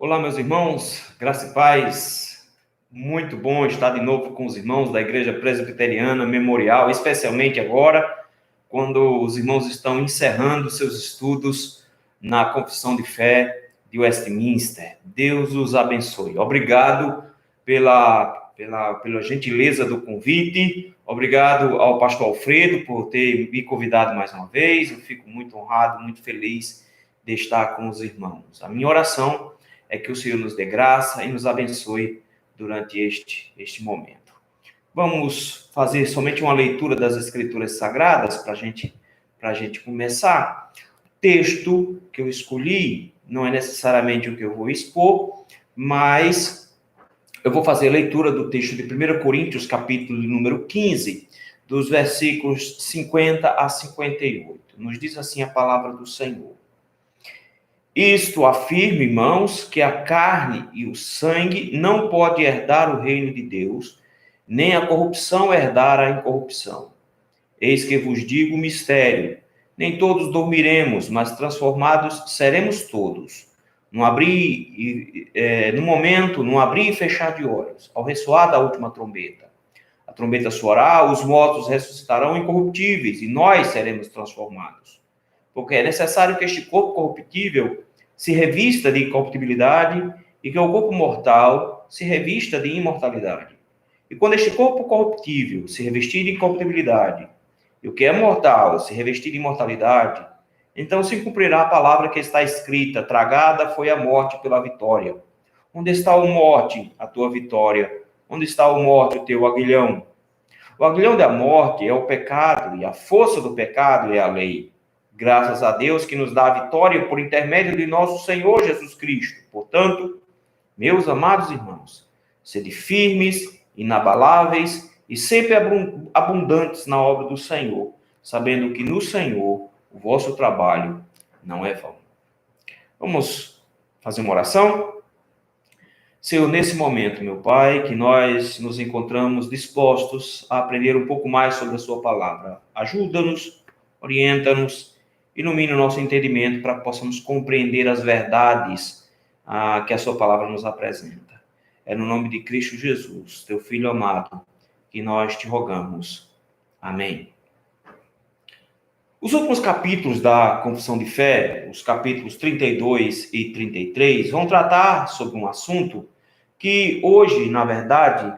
Olá, meus irmãos, graça e paz. Muito bom estar de novo com os irmãos da Igreja Presbiteriana Memorial, especialmente agora, quando os irmãos estão encerrando seus estudos na Confissão de Fé de Westminster. Deus os abençoe. Obrigado pela gentileza do convite. Obrigado ao pastor Alfredo por ter me convidado mais uma vez. Eu fico muito honrado, muito feliz de estar com os irmãos. A minha oração é que o Senhor nos dê graça e nos abençoe durante este momento. Vamos fazer somente uma leitura das Escrituras Sagradas para a gente começar. O texto que eu escolhi não é necessariamente o que eu vou expor, mas eu vou fazer a leitura do texto de 1 Coríntios, capítulo número 15, dos versículos 50 a 58. Nos diz assim a palavra do Senhor. Isto afirma, irmãos, que a carne e o sangue não podem herdar o reino de Deus, nem a corrupção herdar a incorrupção. Eis que vos digo o mistério: nem todos dormiremos, mas transformados seremos todos. Num abrir e fechar de olhos, ao ressoar da última trombeta. A trombeta soará, os mortos ressuscitarão incorruptíveis, e nós seremos transformados. Porque é necessário que este corpo corruptível se revista de incorruptibilidade e que o corpo mortal se revista de imortalidade. E quando este corpo corruptível se revestir de incorruptibilidade e o que é mortal se revestir de imortalidade, então se cumprirá a palavra que está escrita: tragada foi a morte pela vitória. Onde está a morte, a tua vitória? Onde está a morte, o teu aguilhão? O aguilhão da morte é o pecado, e a força do pecado é a lei. Graças a Deus que nos dá a vitória por intermédio de nosso Senhor Jesus Cristo. Portanto, meus amados irmãos, sede firmes, inabaláveis e sempre abundantes na obra do Senhor, sabendo que no Senhor o vosso trabalho não é vão. Vamos fazer uma oração? Senhor, nesse momento, meu Pai, que nós nos encontramos dispostos a aprender um pouco mais sobre a sua palavra. Ajuda-nos, orienta-nos, ilumine o nosso entendimento para que possamos compreender as verdades que a sua palavra nos apresenta. É no nome de Cristo Jesus, teu Filho amado, que nós te rogamos. Amém. Os últimos capítulos da Confissão de Fé, os capítulos 32 e 33, vão tratar sobre um assunto que hoje, na verdade,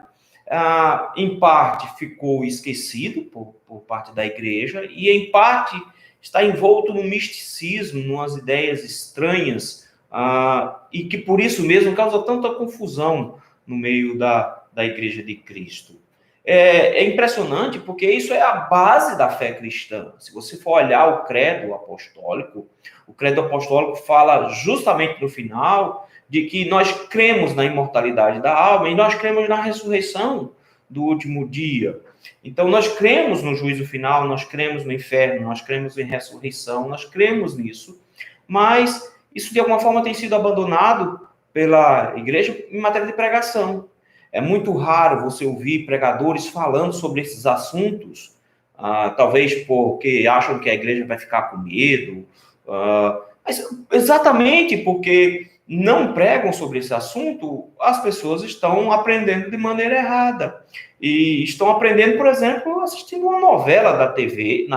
em parte ficou esquecido por parte da igreja e, em parte, está envolto no misticismo, numas ideias estranhas, e que, por isso mesmo, causa tanta confusão no meio da igreja de Cristo. É impressionante porque isso é a base da fé cristã. Se você for olhar o credo apostólico fala justamente no final de que nós cremos na imortalidade da alma e nós cremos na ressurreição do último dia. Então, nós cremos no juízo final, nós cremos no inferno, nós cremos em ressurreição, nós cremos nisso, mas isso, de alguma forma, tem sido abandonado pela igreja em matéria de pregação. É muito raro você ouvir pregadores falando sobre esses assuntos, talvez porque acham que a igreja vai ficar com medo, mas exatamente porque não pregam sobre esse assunto, as pessoas estão aprendendo de maneira errada. E estão aprendendo, por exemplo, assistindo uma novela na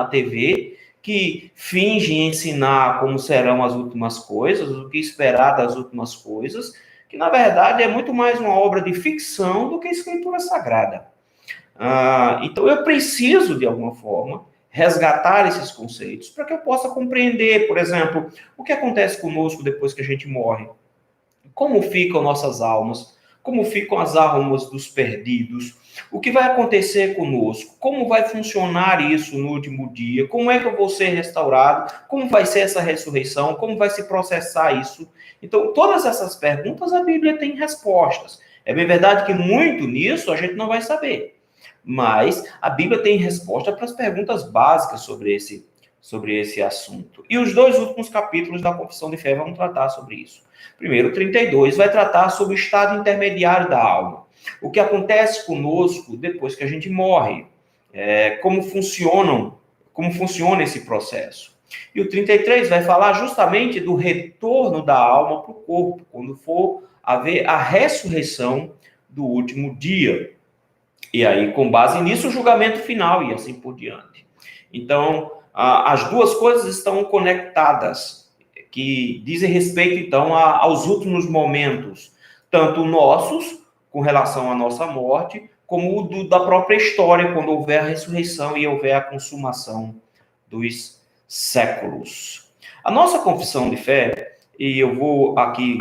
TV, que finge ensinar como serão as últimas coisas, o que esperar das últimas coisas, que na verdade é muito mais uma obra de ficção do que escritura sagrada. Então eu preciso, de alguma forma, resgatar esses conceitos para que eu possa compreender, por exemplo, o que acontece conosco depois que a gente morre. Como ficam nossas almas? Como ficam as almas dos perdidos? O que vai acontecer conosco? Como vai funcionar isso no último dia? Como é que eu vou ser restaurado? Como vai ser essa ressurreição? Como vai se processar isso? Então, todas essas perguntas a Bíblia tem respostas. É bem verdade que muito nisso a gente não vai saber. Mas a Bíblia tem resposta para as perguntas básicas sobre esse assunto. E os dois últimos capítulos da Confissão de Fé vão tratar sobre isso. Primeiro, 32 vai tratar sobre o estado intermediário da alma. O que acontece conosco depois que a gente morre. Como funciona esse processo. E o 33 vai falar justamente do retorno da alma para o corpo, quando for haver a ressurreição do último dia. E aí, com base nisso, o julgamento final e assim por diante. Então, as duas coisas estão conectadas, que dizem respeito, então, aos últimos momentos, tanto nossos, com relação à nossa morte, como o da própria história, quando houver a ressurreição e houver a consumação dos séculos. A nossa confissão de fé, e eu vou aqui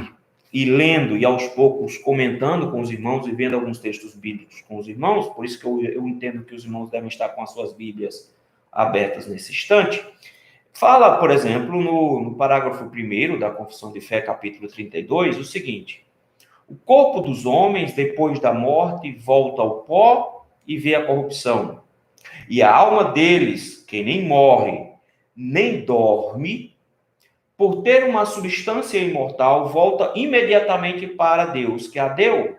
ir lendo e aos poucos comentando com os irmãos e vendo alguns textos bíblicos com os irmãos, por isso que eu entendo que os irmãos devem estar com as suas Bíblias abertas nesse instante, fala, por exemplo, no parágrafo 1º da Confissão de Fé, capítulo 32, o seguinte: o corpo dos homens, depois da morte, volta ao pó e vê a corrupção. E a alma deles, que nem morre, nem dorme, por ter uma substância imortal, volta imediatamente para Deus, que a deu.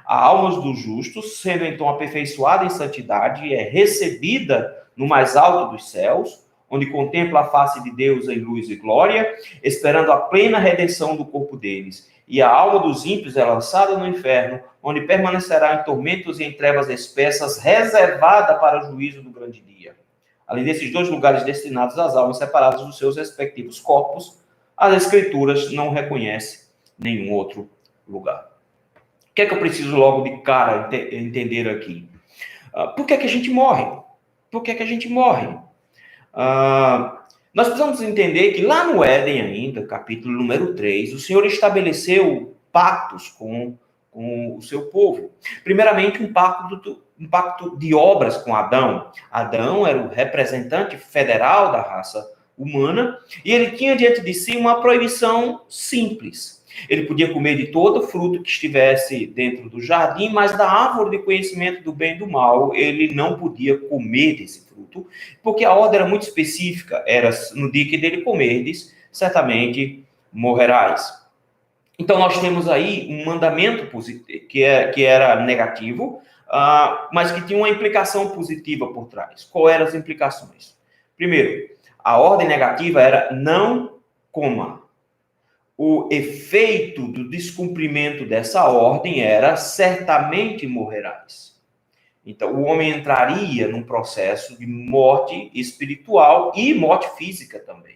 A alma dos justos, sendo então aperfeiçoada em santidade, é recebida no mais alto dos céus, onde contempla a face de Deus em luz e glória, esperando a plena redenção do corpo deles. E a alma dos ímpios é lançada no inferno, onde permanecerá em tormentos e em trevas espessas, reservada para o juízo do grande dia. Além desses dois lugares destinados às almas separadas dos seus respectivos corpos, as Escrituras não reconhecem nenhum outro lugar. O que é que eu preciso logo de cara entender aqui? Por que é que a gente morre? Por que é que a gente morre? Nós precisamos entender que lá no Éden ainda, capítulo número 3, o Senhor estabeleceu pactos com o seu povo. Primeiramente, um pacto de obras com Adão. Adão era o representante federal da raça humana e ele tinha diante de si uma proibição simples. Ele podia comer de todo fruto que estivesse dentro do jardim, mas da árvore de conhecimento do bem e do mal, ele não podia comer desse fruto, porque a ordem era muito específica, era no dia que dele comerdes, certamente morrerás. Então, nós temos aí um mandamento que era negativo, mas que tinha uma implicação positiva por trás. Qual eram as implicações? Primeiro, a ordem negativa era não coma. O efeito do descumprimento dessa ordem era certamente morrerás. Então, o homem entraria num processo de morte espiritual e morte física também.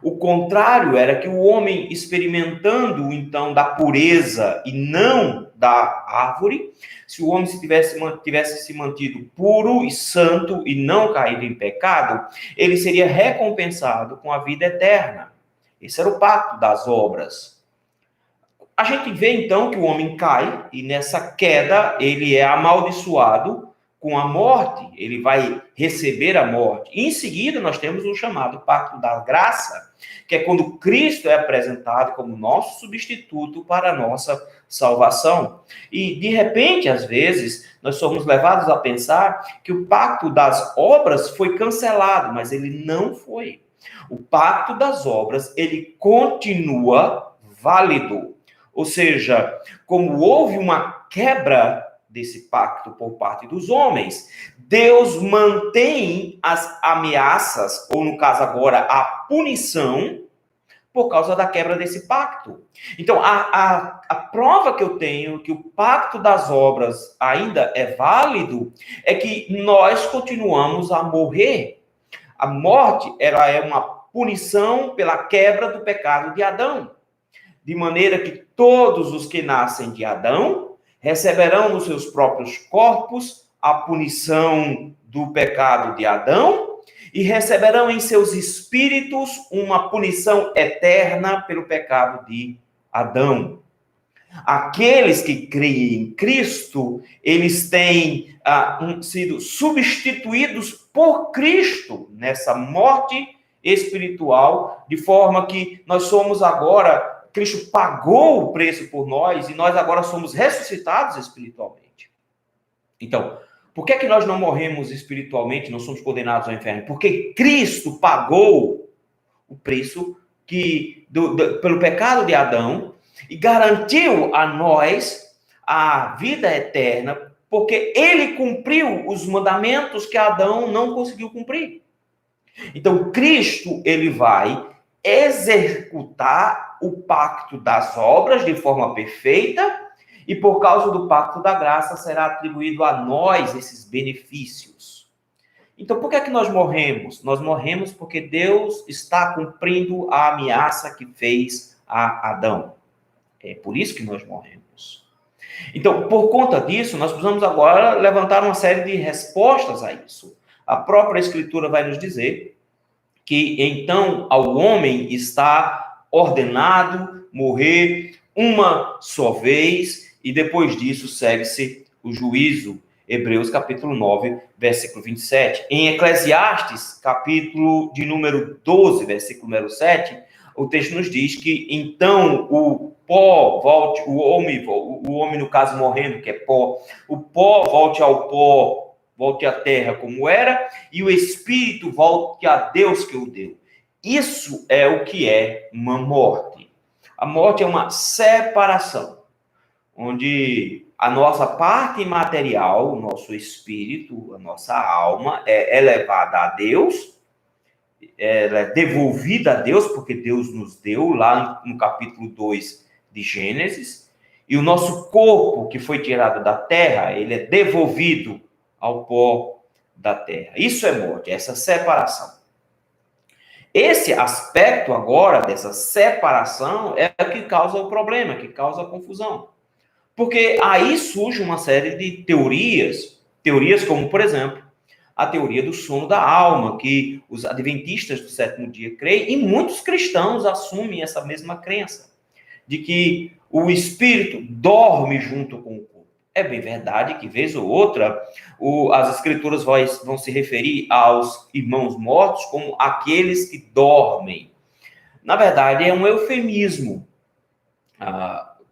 O contrário era que o homem, experimentando, então, da pureza e não da árvore, se o homem tivesse se mantido puro e santo e não caído em pecado, ele seria recompensado com a vida eterna. Esse era o pacto das obras. A gente vê, então, que o homem cai, e nessa queda ele é amaldiçoado com a morte, ele vai receber a morte. E em seguida, nós temos o chamado pacto da graça, que é quando Cristo é apresentado como nosso substituto para a nossa salvação. E, de repente, às vezes, nós somos levados a pensar que o pacto das obras foi cancelado, mas ele não foi. O pacto das obras, ele continua válido. Ou seja, como houve uma quebra desse pacto por parte dos homens, Deus mantém as ameaças, ou no caso agora, a punição, por causa da quebra desse pacto. Então, a prova que eu tenho que o pacto das obras ainda é válido é que nós continuamos a morrer. A morte ela é uma punição pela quebra do pecado de Adão. De maneira que todos os que nascem de Adão receberão nos seus próprios corpos a punição do pecado de Adão e receberão em seus espíritos uma punição eterna pelo pecado de Adão. Aqueles que creem em Cristo, eles têm sido substituídos por Cristo nessa morte espiritual, de forma que nós somos agora, Cristo pagou o preço por nós e nós agora somos ressuscitados espiritualmente. Então, por que é que nós não morremos espiritualmente, não somos condenados ao inferno? Porque Cristo pagou o preço pelo pecado de Adão e garantiu a nós a vida eterna, porque ele cumpriu os mandamentos que Adão não conseguiu cumprir. Então, Cristo, ele vai executar o pacto das obras de forma perfeita, e por causa do pacto da graça será atribuído a nós esses benefícios. Então, por que é que nós morremos? Nós morremos porque Deus está cumprindo a ameaça que fez a Adão. É por isso que nós morremos. Então, por conta disso, nós precisamos agora levantar uma série de respostas a isso. A própria Escritura vai nos dizer que, então, ao homem está ordenado morrer uma só vez, e depois disso segue-se o juízo. Hebreus capítulo 9, versículo 27. Em Eclesiastes, capítulo de número 12, versículo número 7, o texto nos diz que, então, o pó volte, o homem, no caso, morrendo, que é pó, o pó volte ao pó, volte à terra como era, e o espírito volte a Deus que o deu. Isso é o que é uma morte. A morte é uma separação, onde a nossa parte material, o nosso espírito, a nossa alma é elevada a Deus, ela é devolvida a Deus, porque Deus nos deu, lá no capítulo 2 de Gênesis, e o nosso corpo, que foi tirado da terra, ele é devolvido ao pó da terra. Isso é morte, essa separação. Esse aspecto agora, dessa separação, é o que causa o problema, que causa a confusão. Porque aí surge uma série de teorias como, por exemplo, a teoria do sono da alma, que os adventistas do sétimo dia creem, e muitos cristãos assumem essa mesma crença, de que o espírito dorme junto com o corpo. É bem verdade que, vez ou outra, as escrituras vão se referir aos irmãos mortos como aqueles que dormem. Na verdade, é um eufemismo.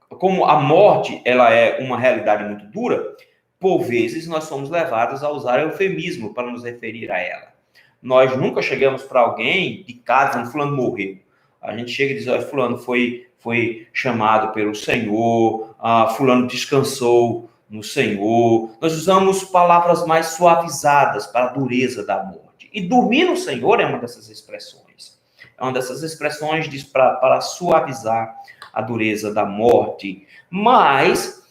Como a morte ela é uma realidade muito dura, por vezes nós somos levados a usar eufemismo para nos referir a ela. Nós nunca chegamos para alguém de casa, um fulano morreu. A gente chega e diz, olha, fulano foi chamado pelo Senhor, fulano descansou no Senhor. Nós usamos palavras mais suavizadas para a dureza da morte. E dormir no Senhor é uma dessas expressões. É uma dessas expressões para suavizar a dureza da morte. Mas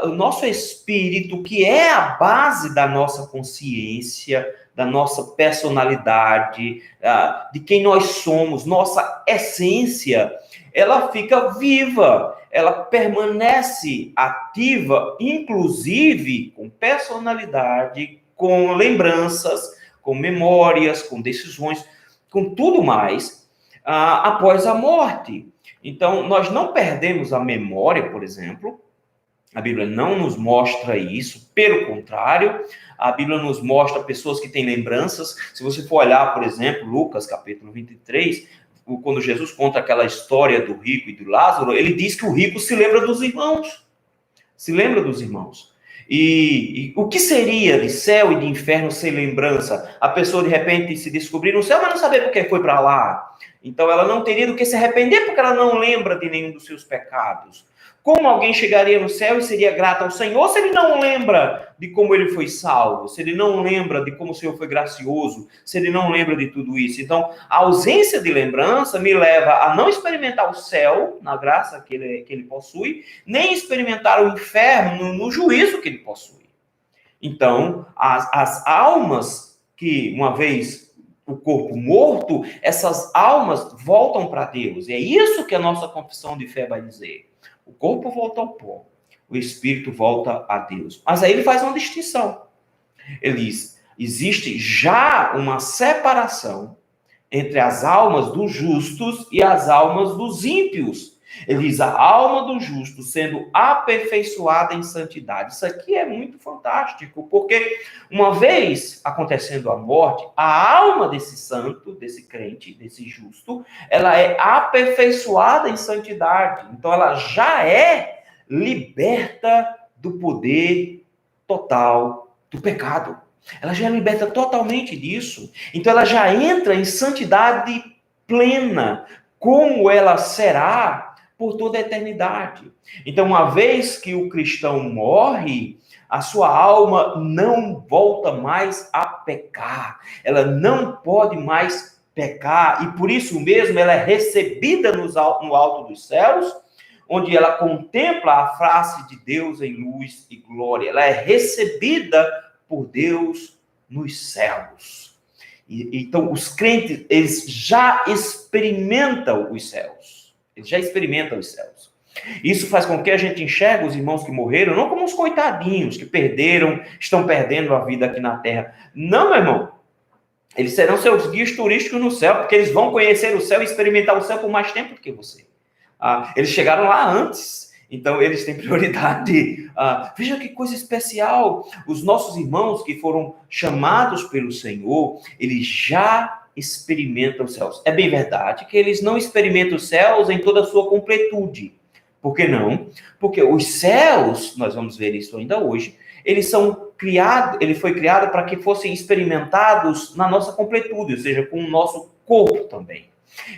o nosso espírito, que é a base da nossa consciência, da nossa personalidade, de quem nós somos, nossa essência, ela fica viva, ela permanece ativa, inclusive com personalidade, com lembranças, com memórias, com decisões, com tudo mais, após a morte. Então, nós não perdemos a memória, por exemplo. A Bíblia não nos mostra isso, pelo contrário, a Bíblia nos mostra pessoas que têm lembranças. Se você for olhar, por exemplo, Lucas capítulo 23, quando Jesus conta aquela história do rico e do Lázaro, ele diz que o rico se lembra dos irmãos. Se lembra dos irmãos. E o que seria de céu e de inferno sem lembrança? A pessoa, de repente, se descobrir no céu, mas não saber por que foi para lá. Então, ela não teria do que se arrepender, porque ela não lembra de nenhum dos seus pecados. Como alguém chegaria no céu e seria grato ao Senhor se ele não lembra de como ele foi salvo, se ele não lembra de como o Senhor foi gracioso, se ele não lembra de tudo isso? Então, a ausência de lembrança me leva a não experimentar o céu, na graça que ele possui, nem experimentar o inferno no juízo que ele possui. Então, as almas que, uma vez o corpo morto, essas almas voltam para Deus. E é isso que a nossa confissão de fé vai dizer. O corpo volta ao pó, o espírito volta a Deus. Mas aí ele faz uma distinção. Ele diz, existe já uma separação entre as almas dos justos e as almas dos ímpios. Ele diz, a alma do justo sendo aperfeiçoada em santidade. Isso aqui é muito fantástico, porque uma vez acontecendo a morte, a alma desse santo, desse crente, desse justo, ela é aperfeiçoada em santidade. Então, ela já é liberta do poder total do pecado. Ela já é liberta totalmente disso. Então, ela já entra em santidade plena, como ela será por toda a eternidade. Então, uma vez que o cristão morre, a sua alma não volta mais a pecar. Ela não pode mais pecar. E por isso mesmo ela é recebida no alto dos céus, onde ela contempla a face de Deus em luz e glória. Ela é recebida por Deus nos céus. Então, os crentes, eles já experimentam os céus. Eles já experimentam os céus. Isso faz com que a gente enxergue os irmãos que morreram não como uns coitadinhos que perderam, estão perdendo a vida aqui na terra. Não, meu irmão. Eles serão seus guias turísticos no céu, porque eles vão conhecer o céu e experimentar o céu por mais tempo do que você. Eles chegaram lá antes, então eles têm prioridade. Veja que coisa especial. Os nossos irmãos que foram chamados pelo Senhor, eles já experimentam os céus. É bem verdade que eles não experimentam os céus em toda a sua completude. Por que não? Porque os céus, nós vamos ver isso ainda hoje, ele foi criado para que fossem experimentados na nossa completude, ou seja, com o nosso corpo também.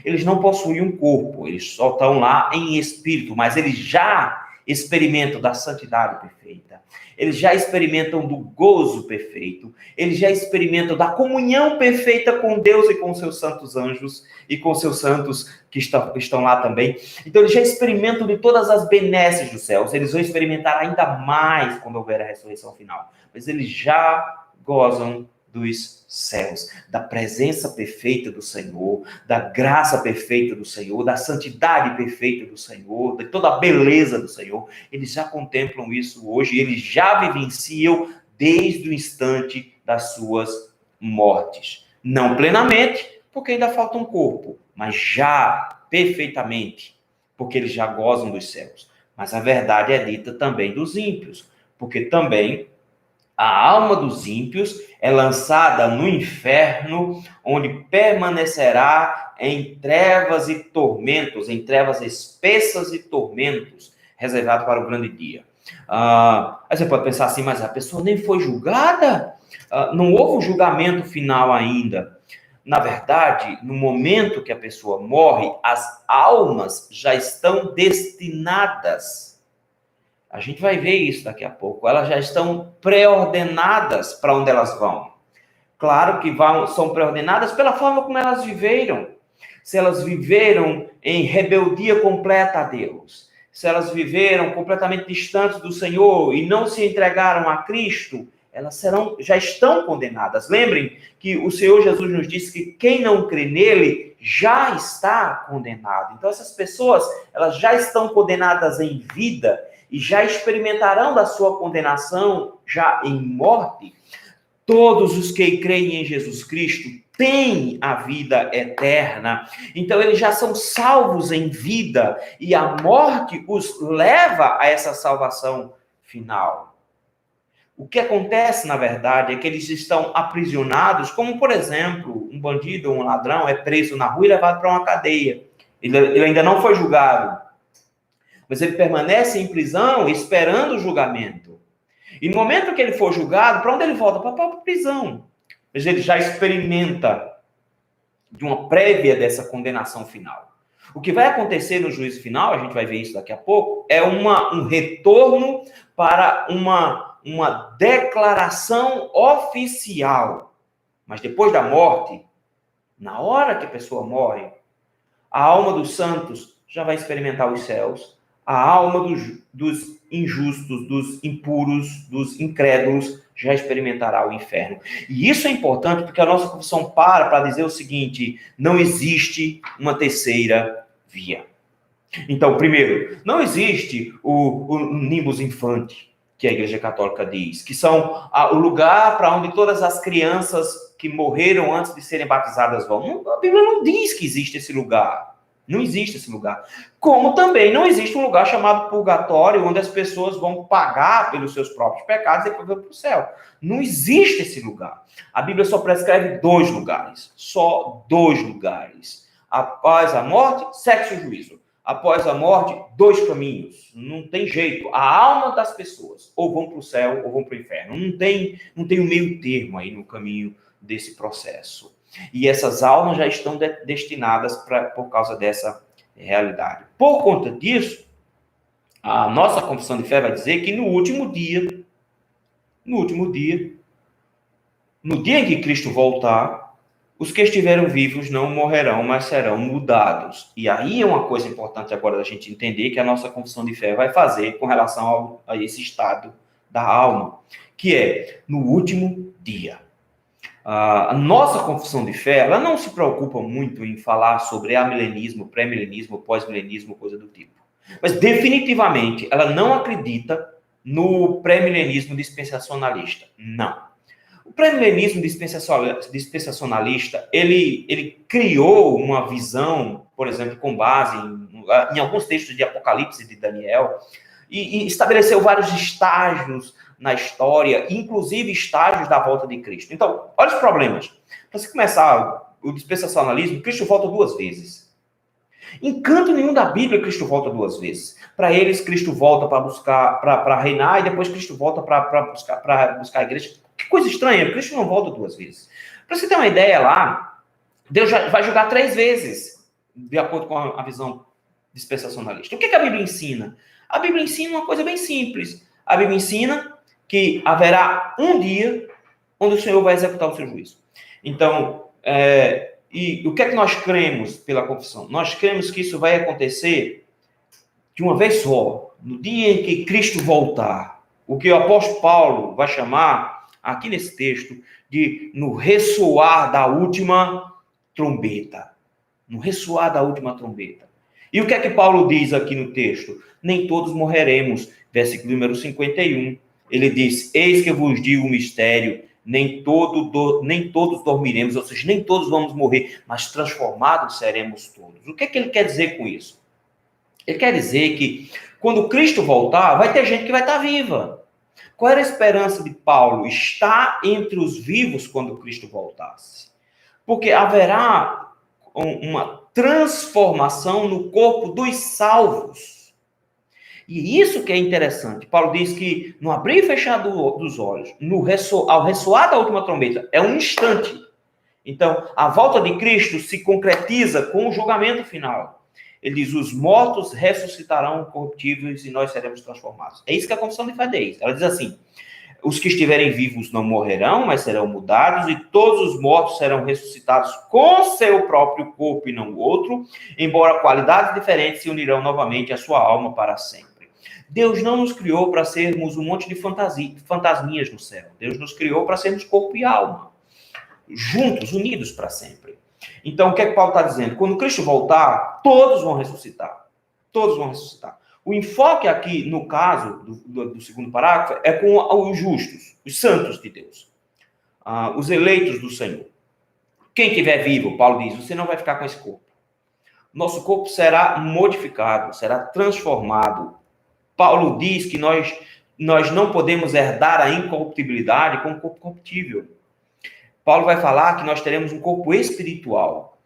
Eles não possuem um corpo, eles só estão lá em espírito, mas eles já experimentam da santidade perfeita, eles já experimentam do gozo perfeito, eles já experimentam da comunhão perfeita com Deus e com seus santos anjos e com seus santos que estão lá também. Então eles já experimentam de todas as benesses dos céus, eles vão experimentar ainda mais quando houver a ressurreição final, mas eles já gozam dos céus, da presença perfeita do Senhor, da graça perfeita do Senhor, da santidade perfeita do Senhor, de toda a beleza do Senhor. Eles já contemplam isso hoje, eles já vivenciam desde o instante das suas mortes. Não plenamente, porque ainda falta um corpo, mas já perfeitamente, porque eles já gozam dos céus. Mas a verdade é dita também dos ímpios, porque também a alma dos ímpios é lançada no inferno, onde permanecerá em trevas e tormentos, em trevas espessas e tormentos, reservado para o grande dia. Aí você pode pensar assim, mas a pessoa nem foi julgada? Não houve um julgamento final ainda. Na verdade, no momento que a pessoa morre, as almas já estão destinadas. A gente vai ver isso daqui a pouco. Elas já estão pré-ordenadas para onde elas vão. Claro que são pré-ordenadas pela forma como elas viveram. Se elas viveram em rebeldia completa a Deus, se elas viveram completamente distantes do Senhor e não se entregaram a Cristo, elas já estão condenadas. Lembrem que o Senhor Jesus nos disse que quem não crê nele já está condenado. Então essas pessoas, elas já estão condenadas em vida e já experimentarão da sua condenação já em morte. Todos os que creem em Jesus Cristo têm a vida eterna. Então, eles já são salvos em vida e a morte os leva a essa salvação final. O que acontece, na verdade, é que eles estão aprisionados, como, por exemplo, um bandido ou um ladrão é preso na rua e levado para uma cadeia. Ele ainda não foi julgado, mas ele permanece em prisão esperando o julgamento. E no momento que ele for julgado, para onde ele volta? Para a própria prisão. Mas ele já experimenta de uma prévia dessa condenação final. O que vai acontecer no juízo final, a gente vai ver isso daqui a pouco, é um retorno para uma declaração oficial. Mas depois da morte, na hora que a pessoa morre, a alma dos santos já vai experimentar os céus, a alma dos injustos, dos impuros, dos incrédulos, já experimentará o inferno. E isso é importante porque a nossa confissão para dizer o seguinte: não existe uma terceira via. Então, primeiro, não existe o nimbus infante, que a Igreja Católica diz, que são o lugar para onde todas as crianças que morreram antes de serem batizadas vão. A Bíblia não diz que existe esse lugar. Não existe esse lugar. Como também não existe um lugar chamado purgatório, onde as pessoas vão pagar pelos seus próprios pecados e depois vão para o céu. Não existe esse lugar. A Bíblia só prescreve 2 lugares. Só 2 lugares. Após a morte, sexo e juízo. Após a morte, 2 caminhos. Não tem jeito. A alma das pessoas ou vão para o céu ou vão para o inferno. Não tem um meio termo aí no caminho desse processo. E essas almas já estão destinadas por causa dessa realidade. Por conta disso, a nossa confissão de fé vai dizer que no último dia, no último dia, no dia em que Cristo voltar, os que estiveram vivos não morrerão, mas serão mudados. E aí é uma coisa importante agora da gente entender que a nossa confissão de fé vai fazer com relação a esse estado da alma, que é no último dia. A nossa confissão de fé, ela não se preocupa muito em falar sobre amilenismo, pré-milenismo, pós-milenismo, coisa do tipo. Mas definitivamente ela não acredita no pré-milenismo dispensacionalista. Não. O pré-milenismo dispensacionalista, ele criou uma visão, por exemplo, com base em alguns textos de Apocalipse e de Daniel, e estabeleceu vários estágios na história, inclusive estágios da volta de Cristo. Então, olha os problemas. Para você começar o dispensacionalismo, Cristo volta 2 vezes. Em canto nenhum da Bíblia, Cristo volta 2 vezes. Para eles, Cristo volta para reinar, e depois Cristo volta para buscar a igreja. Que coisa estranha, Cristo não volta 2 vezes. Para você ter uma ideia lá, Deus já vai julgar 3 vezes, de acordo com a visão dispensacionalista. O que a Bíblia ensina? A Bíblia ensina uma coisa bem simples. A Bíblia ensina que haverá um dia onde o Senhor vai executar o seu juízo. Então, e o que é que nós cremos pela confissão? Nós cremos que isso vai acontecer de uma vez só, no dia em que Cristo voltar. O que o apóstolo Paulo vai chamar, aqui nesse texto, de no ressoar da última trombeta. No ressoar da última trombeta. E o que é que Paulo diz aqui no texto? Nem todos morreremos. Versículo número 51. Ele diz, eis que eu vos digo o mistério, nem todos dormiremos, ou seja, nem todos vamos morrer, mas transformados seremos todos. O que é que ele quer dizer com isso? Ele quer dizer que quando Cristo voltar, vai ter gente que vai estar viva. Qual era a esperança de Paulo? Estar entre os vivos quando Cristo voltasse. Porque haverá uma transformação no corpo dos salvos. E isso que é interessante. Paulo diz que no abrir e fechar dos olhos, ao ressoar da última trombeta, é um instante. Então, a volta de Cristo se concretiza com o julgamento final. Ele diz, os mortos ressuscitarão incorruptíveis e nós seremos transformados. É isso que a confissão de fé diz. Ela diz assim, os que estiverem vivos não morrerão, mas serão mudados, e todos os mortos serão ressuscitados com seu próprio corpo e não o outro, embora qualidades diferentes se unirão novamente à sua alma para sempre. Deus não nos criou para sermos um monte de fantasminhas no céu. Deus nos criou para sermos corpo e alma, juntos, unidos para sempre. Então, o que é que Paulo está dizendo? Quando Cristo voltar, todos vão ressuscitar. Todos vão ressuscitar. O enfoque aqui, no caso do segundo parágrafo, é com os justos, os santos de Deus, os eleitos do Senhor. Quem estiver vivo, Paulo diz, você não vai ficar com esse corpo. Nosso corpo será modificado, será transformado. Paulo diz que nós não podemos herdar a incorruptibilidade com o corpo corruptível. Paulo vai falar que nós teremos um corpo espiritual.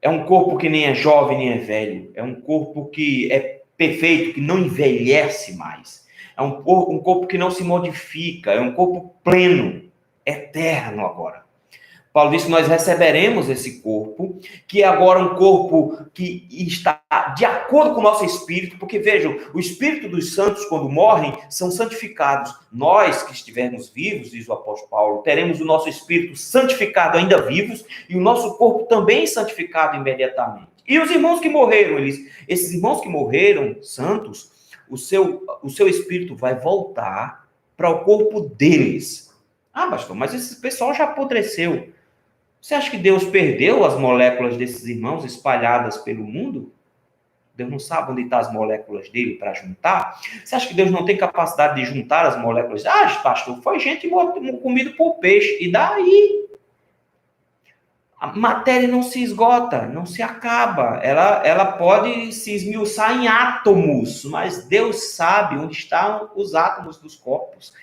É um corpo que nem é jovem, nem é velho. É um corpo que é perfeito, que não envelhece mais. É um corpo que não se modifica. É um corpo pleno, eterno agora. Paulo diz que nós receberemos esse corpo, que é agora um corpo que está de acordo com o nosso espírito, porque vejam, o espírito dos santos, quando morrem, são santificados. Nós que estivermos vivos, diz o apóstolo Paulo, teremos o nosso espírito santificado ainda vivos e o nosso corpo também santificado imediatamente. E os irmãos que morreram, esses irmãos que morreram, santos, o seu espírito vai voltar para o corpo deles. Ah, pastor, mas esse pessoal já apodreceu. Você acha que Deus perdeu as moléculas desses irmãos espalhadas pelo mundo? Deus não sabe onde estão as moléculas dele para juntar? Você acha que Deus não tem capacidade de juntar as moléculas? Ah, pastor, foi gente comida por peixe. E daí? A matéria não se esgota, não se acaba. Ela pode se esmiuçar em átomos, mas Deus sabe onde estão os átomos dos corpos.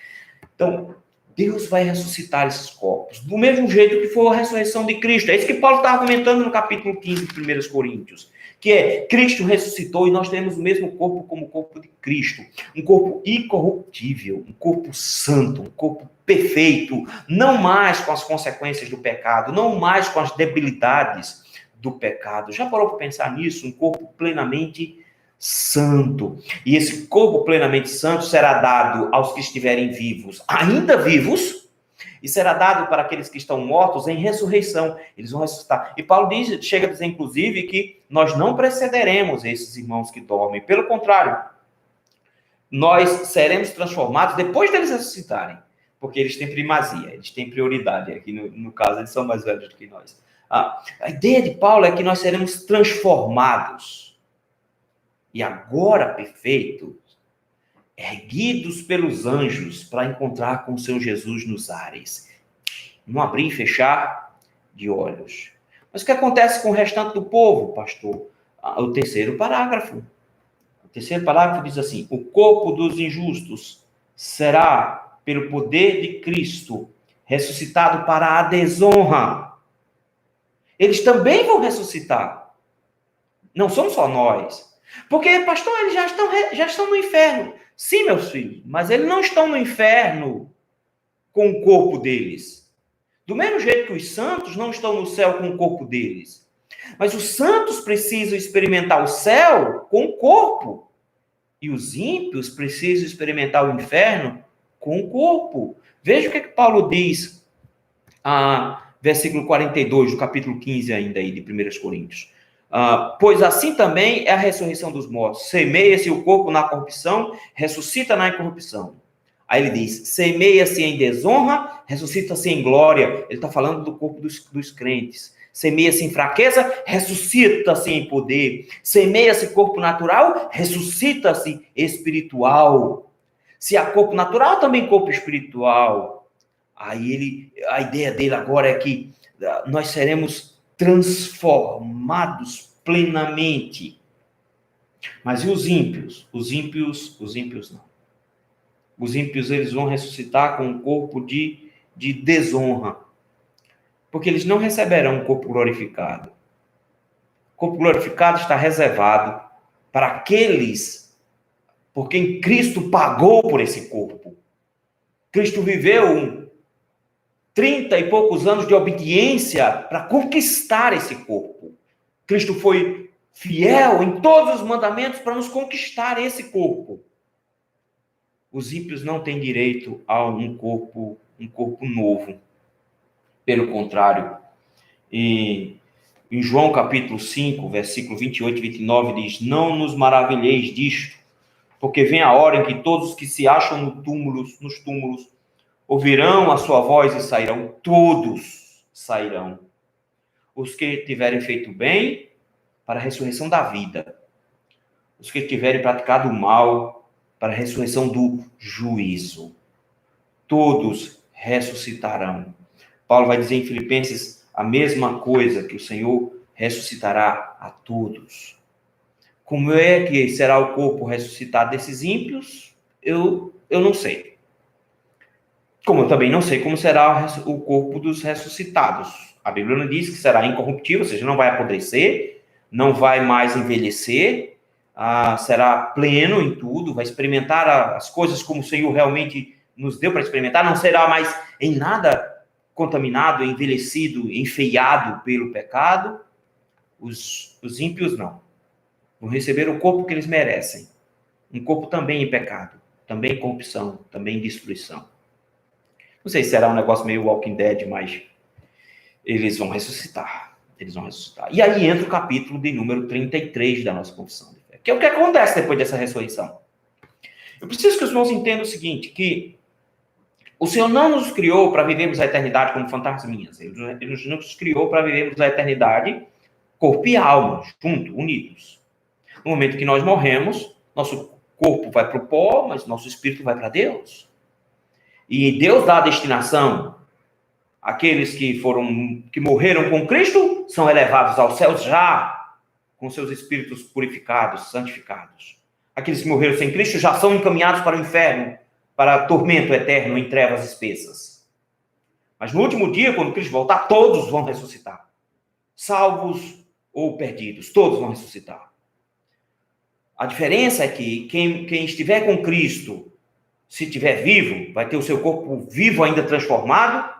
Então, Deus vai ressuscitar esses corpos, do mesmo jeito que foi a ressurreição de Cristo. É isso que Paulo está argumentando no capítulo 15 de 1 Coríntios, que é, Cristo ressuscitou e nós temos o mesmo corpo como o corpo de Cristo. Um corpo incorruptível, um corpo santo, um corpo perfeito, não mais com as consequências do pecado, não mais com as debilidades do pecado. Já parou para pensar nisso? Um corpo plenamente santo. E esse corpo plenamente santo será dado aos que estiverem vivos, ainda vivos, e será dado para aqueles que estão mortos em ressurreição. Eles vão ressuscitar. E Paulo chega a dizer, inclusive, que nós não precederemos esses irmãos que dormem. Pelo contrário, nós seremos transformados depois deles ressuscitarem. Porque eles têm primazia, eles têm prioridade. Aqui no caso, eles são mais velhos do que nós. A ideia de Paulo é que nós seremos transformados. E agora, perfeito, erguidos pelos anjos para encontrar com o seu Jesus nos ares. Não abrir e fechar de olhos. Mas o que acontece com o restante do povo, pastor? O terceiro parágrafo. O terceiro parágrafo diz assim: o corpo dos injustos será, pelo poder de Cristo, ressuscitado para a desonra. Eles também vão ressuscitar. Não somos só nós. Porque, pastor, eles já estão no inferno. Sim, meus filhos, mas eles não estão no inferno com o corpo deles. Do mesmo jeito que os santos não estão no céu com o corpo deles. Mas os santos precisam experimentar o céu com o corpo. E os ímpios precisam experimentar o inferno com o corpo. Veja o que Paulo diz, versículo 42 do capítulo 15 ainda aí de 1 Coríntios. Pois assim também é a ressurreição dos mortos. Semeia-se o corpo na corrupção, ressuscita na incorrupção. Aí ele diz, semeia-se em desonra, ressuscita-se em glória. Ele está falando do corpo dos crentes. Semeia-se em fraqueza, ressuscita-se em poder. Semeia-se corpo natural, ressuscita-se espiritual. Se há corpo natural, também corpo espiritual. Aí a ideia dele agora é que nós seremos transformados plenamente. Mas e os ímpios? Os ímpios não. Os ímpios, eles vão ressuscitar com um corpo de desonra. Porque eles não receberão um corpo glorificado. O corpo glorificado está reservado para aqueles por quem Cristo pagou por esse corpo. Cristo viveu 30 e poucos anos de obediência para conquistar esse corpo. Cristo foi fiel em todos os mandamentos para nos conquistar esse corpo. Os ímpios não têm direito a um corpo novo. Pelo contrário, em João capítulo 5, versículo 28 e 29 diz, não nos maravilheis disto, porque vem a hora em que todos os que se acham nos túmulos ouvirão a sua voz e sairão, todos sairão. Os que tiverem feito bem, para a ressurreição da vida. Os que tiverem praticado o mal, para a ressurreição do juízo. Todos ressuscitarão. Paulo vai dizer em Filipenses a mesma coisa, que o Senhor ressuscitará a todos. Como é que será o corpo ressuscitado desses ímpios? Eu não sei. Como eu também não sei como será o corpo dos ressuscitados. A Bíblia não diz que será incorruptível, ou seja, não vai apodrecer, não vai mais envelhecer, será pleno em tudo, vai experimentar as coisas como o Senhor realmente nos deu para experimentar, não será mais em nada contaminado, envelhecido, enfeiado pelo pecado. Os ímpios não. Vão receber o corpo que eles merecem. Um corpo também em pecado, também em corrupção, também em destruição. Não sei se será um negócio meio Walking Dead, mas eles vão ressuscitar. Eles vão ressuscitar. E aí entra o capítulo de número 33 da nossa confissão de fé, que é o que acontece depois dessa ressurreição. Eu preciso que os irmãos entendam o seguinte, que o Senhor não nos criou para vivermos a eternidade como fantasminhas. Ele nos criou para vivermos a eternidade corpo e alma, juntos, unidos. No momento que nós morremos, nosso corpo vai para o pó, mas nosso espírito vai para Deus. E Deus dá a destinação. Aqueles que morreram com Cristo são elevados aos céus já, com seus espíritos purificados, santificados. Aqueles que morreram sem Cristo já são encaminhados para o inferno, para tormento eterno em trevas espessas. Mas no último dia, quando Cristo voltar, todos vão ressuscitar. Salvos ou perdidos, todos vão ressuscitar. A diferença é que quem estiver com Cristo, se estiver vivo, vai ter o seu corpo vivo ainda transformado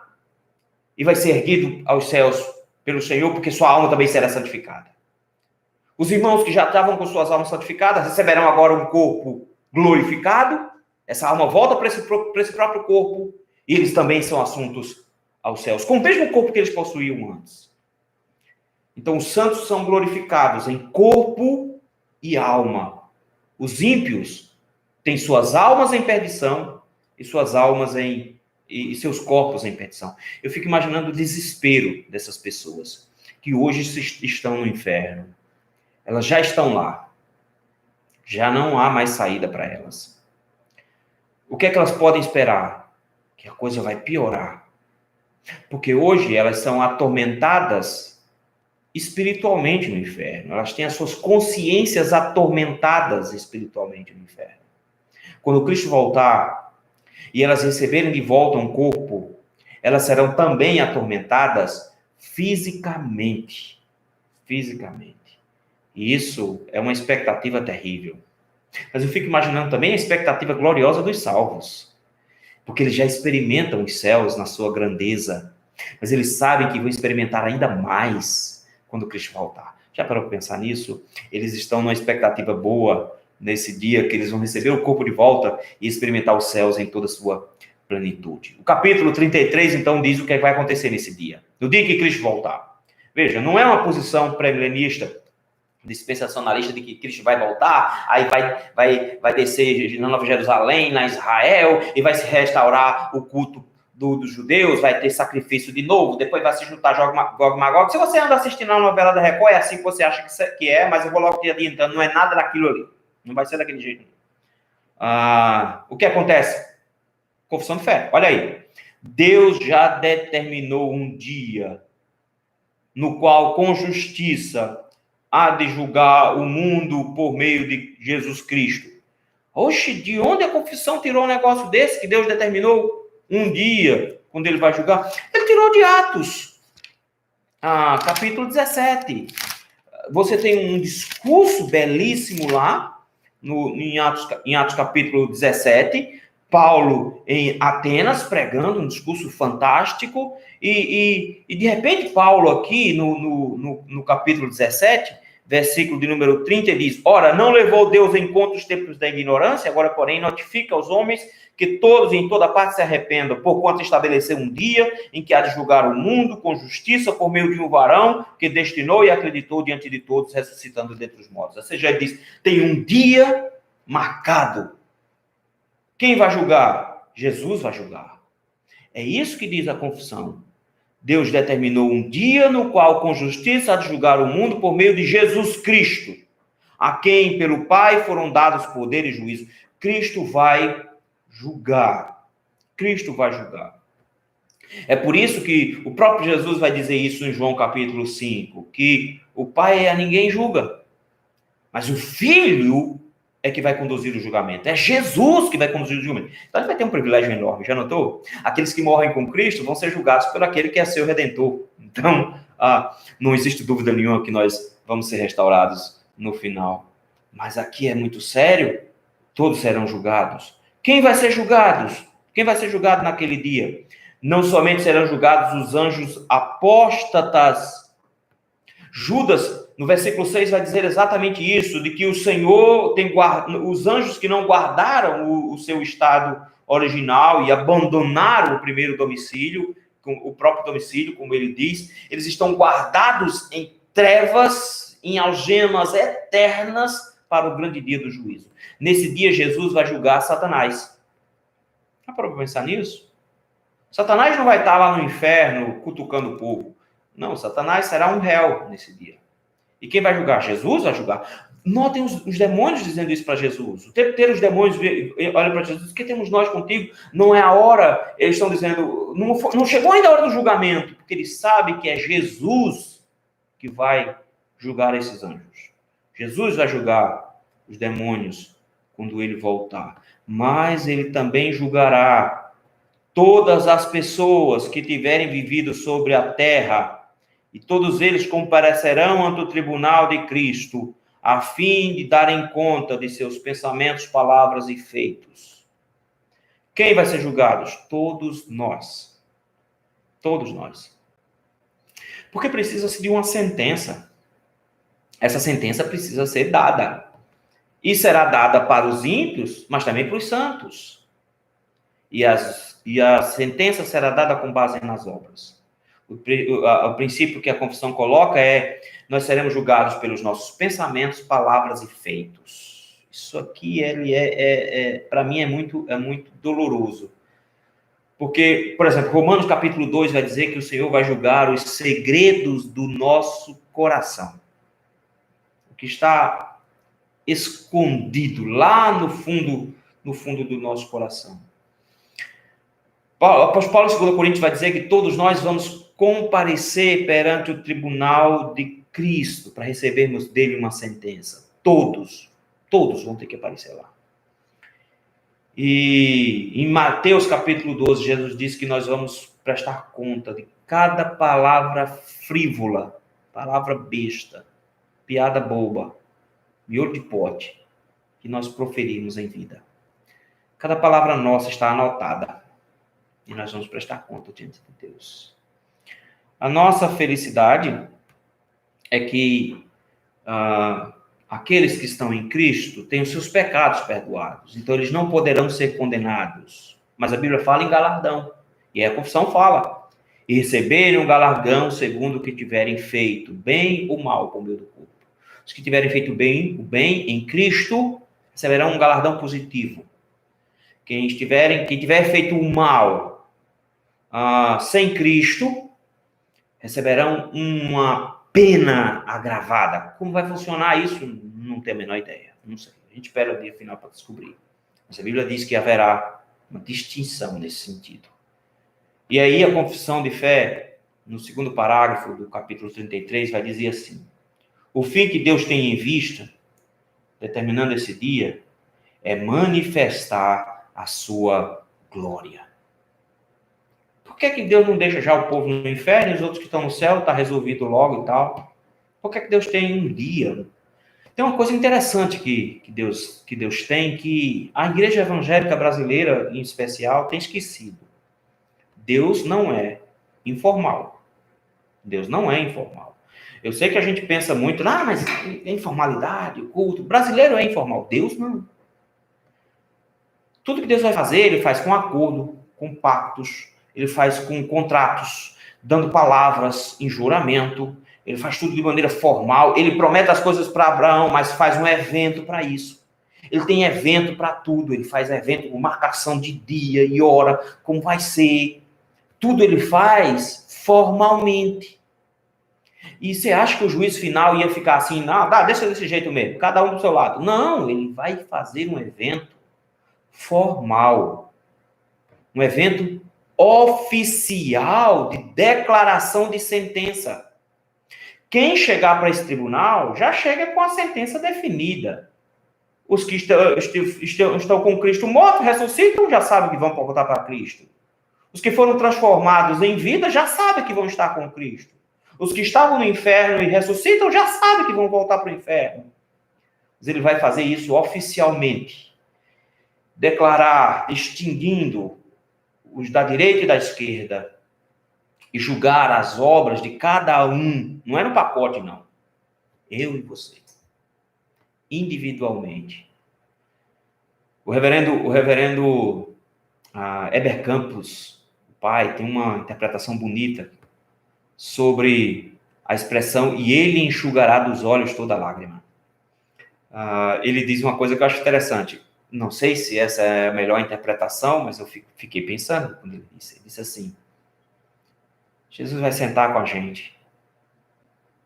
e vai ser erguido aos céus pelo Senhor, porque sua alma também será santificada. Os irmãos que já estavam com suas almas santificadas receberão agora um corpo glorificado. Essa alma volta para esse próprio corpo. E eles também são assuntos aos céus, com o mesmo corpo que eles possuíam antes. Então, os santos são glorificados em corpo e alma. Os ímpios têm suas almas em perdição e suas almas e seus corpos em perdição. Eu fico imaginando o desespero dessas pessoas que hoje estão no inferno. Elas já estão lá. Já não há mais saída para elas. O que é que elas podem esperar? Que a coisa vai piorar. Porque hoje elas são atormentadas espiritualmente no inferno. Elas têm as suas consciências atormentadas espiritualmente no inferno. Quando Cristo voltar e elas receberem de volta um corpo, elas serão também atormentadas fisicamente. Fisicamente. E isso é uma expectativa terrível. Mas eu fico imaginando também a expectativa gloriosa dos salvos. Porque eles já experimentam os céus na sua grandeza. Mas eles sabem que vão experimentar ainda mais quando Cristo voltar. Já parou para pensar nisso? Eles estão numa expectativa boa nesse dia que eles vão receber o corpo de volta e experimentar os céus em toda a sua plenitude. O capítulo 33, então, diz o que vai acontecer nesse dia. No dia que Cristo voltar. Veja, não é uma posição pré-milenista, dispensacionalista de que Cristo vai voltar, aí vai descer na Nova Jerusalém, na Israel, e vai se restaurar o culto dos judeus, vai ter sacrifício de novo, depois vai se juntar Gog e Magog. Se você anda assistindo a novela da Record, é assim que você acha que é, mas eu vou logo te adiantando, não é nada daquilo ali. Não vai ser daquele jeito. O que acontece? Confissão de fé. Olha aí. Deus já determinou um dia no qual, com justiça, há de julgar o mundo por meio de Jesus Cristo. Oxe, de onde a confissão tirou um negócio desse que Deus determinou um dia, quando ele vai julgar? Ele tirou de Atos, capítulo 17. Você tem um discurso belíssimo lá, em Atos capítulo 17, Paulo em Atenas pregando um discurso fantástico, e de repente Paulo aqui no capítulo 17, versículo de número 30, diz: ora, não levou Deus em conta os tempos da ignorância, agora, porém, notifica aos homens que todos e em toda parte se arrependam, porquanto estabeleceu um dia em que há de julgar o mundo com justiça por meio de um varão que destinou e acreditou diante de todos, ressuscitando dentre os mortos. Ou seja, ele diz, tem um dia marcado. Quem vai julgar? Jesus vai julgar. É isso que diz a confissão. Deus determinou um dia no qual, com justiça, há de julgar o mundo por meio de Jesus Cristo, a quem, pelo Pai, foram dados poder e juízo. Cristo vai julgar. Cristo vai julgar. É por isso que o próprio Jesus vai dizer isso em João capítulo 5, que o Pai a ninguém julga, mas o Filho é que vai conduzir o julgamento. É Jesus que vai conduzir o julgamento. Então ele vai ter um privilégio enorme, já notou? Aqueles que morrem com Cristo vão ser julgados por aquele que é seu Redentor. Então, não existe dúvida nenhuma que nós vamos ser restaurados no final. Mas aqui é muito sério, todos serão julgados. Quem vai ser julgado? Quem vai ser julgado naquele dia? Não somente serão julgados os anjos apóstatas. Judas, no versículo 6, vai dizer exatamente isso, de que o Senhor tem os anjos que não guardaram o seu estado original e abandonaram o primeiro domicílio, o próprio domicílio, como ele diz, eles estão guardados em trevas, em algemas eternas para o grande dia do juízo. Nesse dia, Jesus vai julgar Satanás. Dá para pensar nisso? Satanás não vai estar lá no inferno cutucando o povo. Não, Satanás será um réu nesse dia. E quem vai julgar? Jesus vai julgar. Notem os demônios dizendo isso para Jesus. O tempo inteiro os demônios olham para Jesus. O que temos nós contigo? Não é a hora. Eles estão dizendo, não chegou ainda a hora do julgamento. Porque eles sabem que é Jesus que vai julgar esses anjos. Jesus vai julgar os demônios quando ele voltar. Mas ele também julgará todas as pessoas que tiverem vivido sobre a terra, e todos eles comparecerão ante o tribunal de Cristo, a fim de darem conta de seus pensamentos, palavras e feitos. Quem vai ser julgado? Todos nós. Todos nós. Porque precisa-se de uma sentença. essa sentença precisa ser dada. E será dada para os ímpios, mas também para os santos. E a sentença será dada com base nas obras. O princípio que a confissão coloca é: nós seremos julgados pelos nossos pensamentos, palavras e feitos. Isso aqui, para mim, é muito doloroso. Porque, por exemplo, Romanos capítulo 2 vai dizer que o Senhor vai julgar os segredos do nosso coração. O que está escondido lá no fundo do nosso coração. O apóstolo Paulo, em 2 Coríntios, vai dizer que todos nós vamos comparecer perante o tribunal de Cristo para recebermos dele uma sentença. Todos vão ter que aparecer lá. E em Mateus capítulo 12, Jesus diz que nós vamos prestar conta de cada palavra frívola, palavra besta, piada boba, miolo de pote, que nós proferimos em vida. Cada palavra nossa está anotada. E nós vamos prestar conta diante de Deus. A nossa felicidade é que aqueles que estão em Cristo têm os seus pecados perdoados. Então, eles não poderão ser condenados. Mas a Bíblia fala em galardão. E a confissão fala. E receberem um galardão segundo o que tiverem feito, bem ou mal, com o meu do corpo. Os que tiverem feito o bem em Cristo, receberão um galardão positivo. Quem tiver feito o mal sem Cristo, receberão uma pena agravada. Como vai funcionar isso? Não tenho a menor ideia. Não sei. A gente espera o dia final para descobrir. Mas a Bíblia diz que haverá uma distinção nesse sentido. E aí a confissão de fé, no segundo parágrafo do capítulo 33, vai dizer assim: o fim que Deus tem em vista, determinando esse dia, é manifestar a sua glória. Por que Deus não deixa já o povo no inferno e os outros que estão no céu, está resolvido logo e tal? Por que Deus tem um dia? Tem uma coisa interessante que Deus tem, que a igreja evangélica brasileira, em especial, tem esquecido. Deus não é informal. Deus não é informal. Eu sei que a gente pensa muito, mas é informalidade, o culto. O brasileiro é informal. Deus não. Tudo que Deus vai fazer, ele faz com acordo, com pactos, ele faz com contratos, dando palavras em juramento, ele faz tudo de maneira formal, ele promete as coisas para Abraão, mas faz um evento para isso. Ele tem evento para tudo, ele faz evento com marcação de dia e hora, como vai ser. Tudo ele faz formalmente. E você acha que o juiz final ia ficar assim, deixa desse jeito mesmo, cada um do seu lado. Não, ele vai fazer um evento formal. Um evento oficial de declaração de sentença. Quem chegar para esse tribunal já chega com a sentença definida. Os que estão com Cristo morto, ressuscitam, já sabem que vão voltar para Cristo. Os que foram transformados em vida já sabem que vão estar com Cristo. Os que estavam no inferno e ressuscitam já sabem que vão voltar para o inferno. Mas ele vai fazer isso oficialmente. Declarar, distinguindo os da direita e da esquerda, e julgar as obras de cada um. Não é no pacote, não. Eu e você. Individualmente. O reverendo Heber Campos, o pai, tem uma interpretação bonita sobre a expressão "e ele enxugará dos olhos toda lágrima". Ele diz uma coisa que eu acho interessante. Não sei se essa é a melhor interpretação, mas eu fiquei pensando quando ele disse. Ele disse assim: Jesus vai sentar com a gente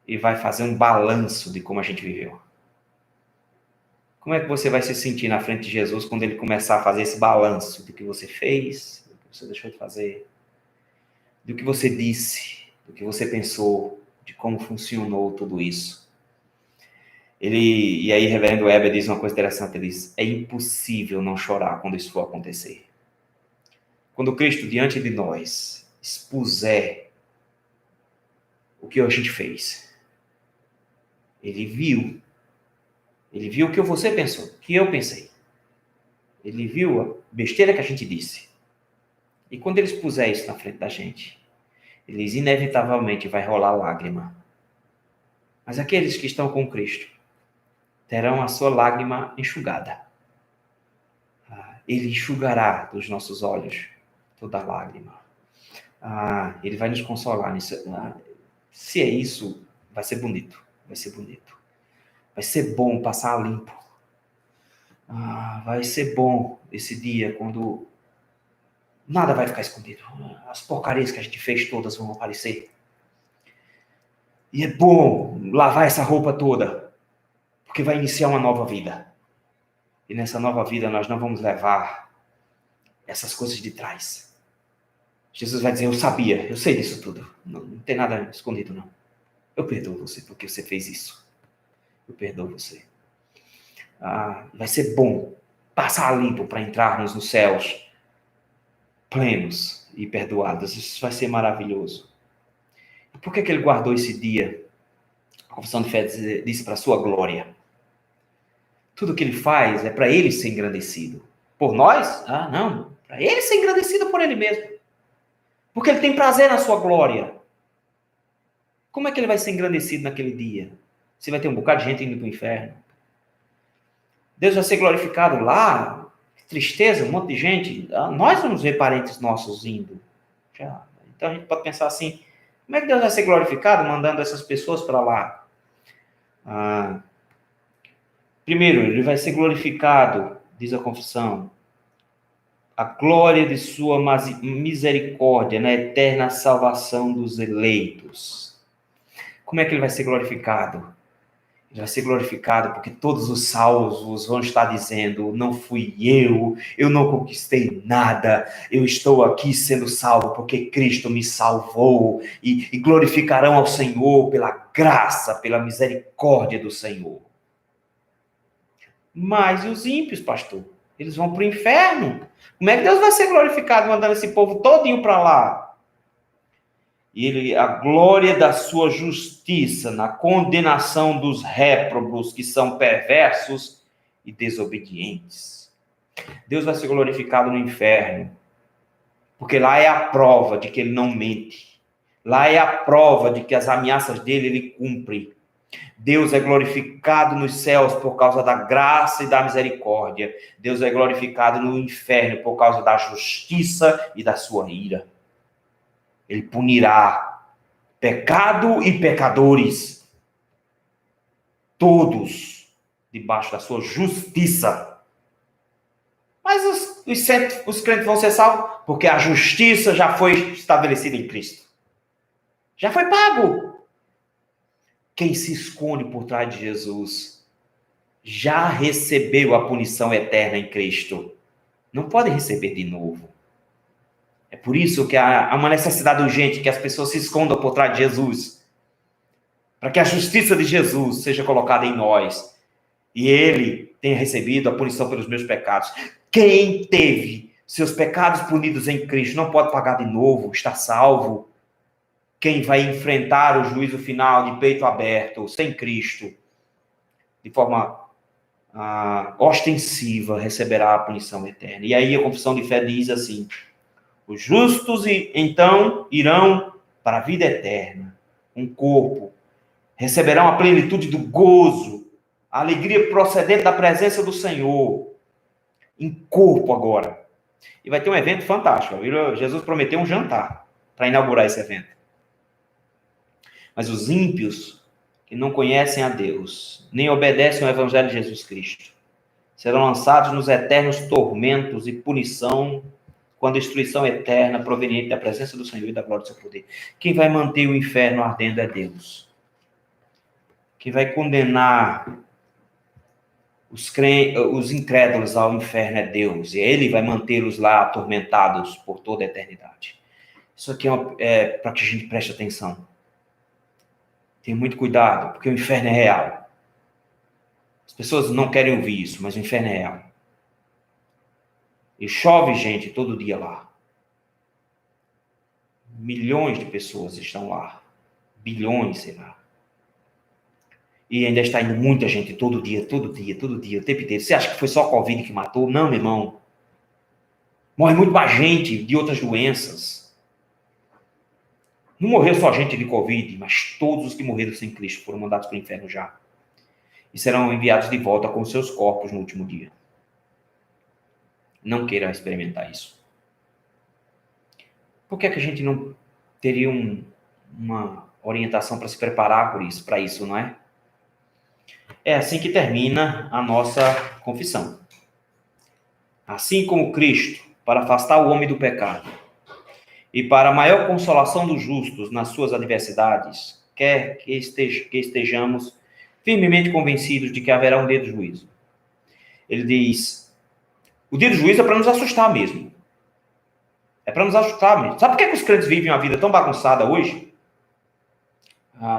e vai fazer um balanço de como a gente viveu. Como é que você vai se sentir na frente de Jesus quando ele começar a fazer esse balanço do que você fez, do que você deixou de fazer, do que você disse, do que você pensou, de como funcionou tudo isso? E aí, reverendo Weber diz uma coisa interessante, ele diz: é impossível não chorar quando isso for acontecer. Quando Cristo, diante de nós, expuser o que a gente fez, ele viu o que você pensou, o que eu pensei. Ele viu a besteira que a gente disse. E quando ele expuser isso na frente da gente, ele inevitavelmente vai rolar lágrima. Mas aqueles que estão com Cristo terão a sua lágrima enxugada. Ele enxugará dos nossos olhos toda lágrima. Ele vai nos consolar nisso. Se é isso, vai ser bonito. Vai ser bonito. Vai ser bom passar limpo. Vai ser bom esse dia quando nada vai ficar escondido. As porcarias que a gente fez todas vão aparecer. E é bom lavar essa roupa toda, porque vai iniciar uma nova vida. E nessa nova vida nós não vamos levar essas coisas de trás. Jesus vai dizer, eu sabia, eu sei disso tudo. Não tem nada escondido, não. Eu perdoo você porque você fez isso. Eu perdoo você. Vai ser bom passar limpo para entrarmos nos céus plenos e perdoados. Isso vai ser maravilhoso. E por que ele guardou esse dia? A confissão de fé diz para a sua glória. Tudo que ele faz é para ele ser engrandecido. Por nós? Não. Para ele ser engrandecido por ele mesmo. Porque ele tem prazer na sua glória. Como é que ele vai ser engrandecido naquele dia? Você vai ter um bocado de gente indo para o inferno. Deus vai ser glorificado lá. Que tristeza, um monte de gente. Nós vamos ver parentes nossos indo. Então a gente pode pensar assim, como é que Deus vai ser glorificado mandando essas pessoas para lá? Primeiro, ele vai ser glorificado, diz a confissão, a glória de sua misericórdia na eterna salvação dos eleitos. Como é que ele vai ser glorificado? Ele vai ser glorificado porque todos os salvos vão estar dizendo, não fui eu não conquistei nada, eu estou aqui sendo salvo porque Cristo me salvou, e glorificarão ao Senhor pela graça, pela misericórdia do Senhor. Mas e os ímpios, pastor? Eles vão para o inferno. Como é que Deus vai ser glorificado mandando esse povo todinho para lá? E a glória da sua justiça na condenação dos réprobos que são perversos e desobedientes. Deus vai ser glorificado no inferno, porque lá é a prova de que ele não mente. Lá é a prova de que as ameaças dele ele cumpre. Deus é glorificado nos céus por causa da graça e da misericórdia. Deus é glorificado no inferno por causa da justiça e da sua ira. Ele punirá pecado e pecadores, todos debaixo da sua justiça. Mas os crentes vão ser salvos porque a justiça já foi estabelecida em Cristo. Já foi pago. Quem se esconde por trás de Jesus já recebeu a punição eterna em Cristo. Não pode receber de novo. É por isso que há uma necessidade urgente que as pessoas se escondam por trás de Jesus. Para que a justiça de Jesus seja colocada em nós. E ele tenha recebido a punição pelos meus pecados. Quem teve seus pecados punidos em Cristo não pode pagar de novo, está salvo. Quem vai enfrentar o juízo final de peito aberto, sem Cristo, de forma ostensiva, receberá a punição eterna. E aí a confissão de fé diz assim, os justos então irão para a vida eterna, um corpo, receberão a plenitude do gozo, a alegria procedente da presença do Senhor, em corpo agora. E vai ter um evento fantástico. Jesus prometeu um jantar para inaugurar esse evento. Mas os ímpios, que não conhecem a Deus, nem obedecem ao Evangelho de Jesus Cristo, serão lançados nos eternos tormentos e punição com a destruição eterna proveniente da presença do Senhor e da glória do seu poder. Quem vai manter o inferno ardendo é Deus. Quem vai condenar os incrédulos ao inferno é Deus. E ele vai mantê-los lá atormentados por toda a eternidade. Isso aqui é para que a gente preste atenção. Tenha muito cuidado, porque o inferno é real. As pessoas não querem ouvir isso, mas o inferno é real. E chove gente todo dia lá. Milhões de pessoas estão lá. Bilhões, sei lá. E ainda está indo muita gente todo dia, o tempo inteiro. Você acha que foi só a Covid que matou? Não, meu irmão. Morre muito mais gente de outras doenças. Não morreu só gente de Covid, mas todos os que morreram sem Cristo foram mandados para o inferno já. E serão enviados de volta com seus corpos no último dia. Não queira experimentar isso. Por que é que a gente não teria uma orientação para se preparar para isso, não é? É assim que termina a nossa confissão. Assim como Cristo, para afastar o homem do pecado e para a maior consolação dos justos nas suas adversidades, quer que estejamos firmemente convencidos de que haverá um dia do juízo. Ele diz, o dia do juízo é para nos assustar mesmo. É para nos assustar mesmo. Sabe por que os crentes vivem uma vida tão bagunçada hoje?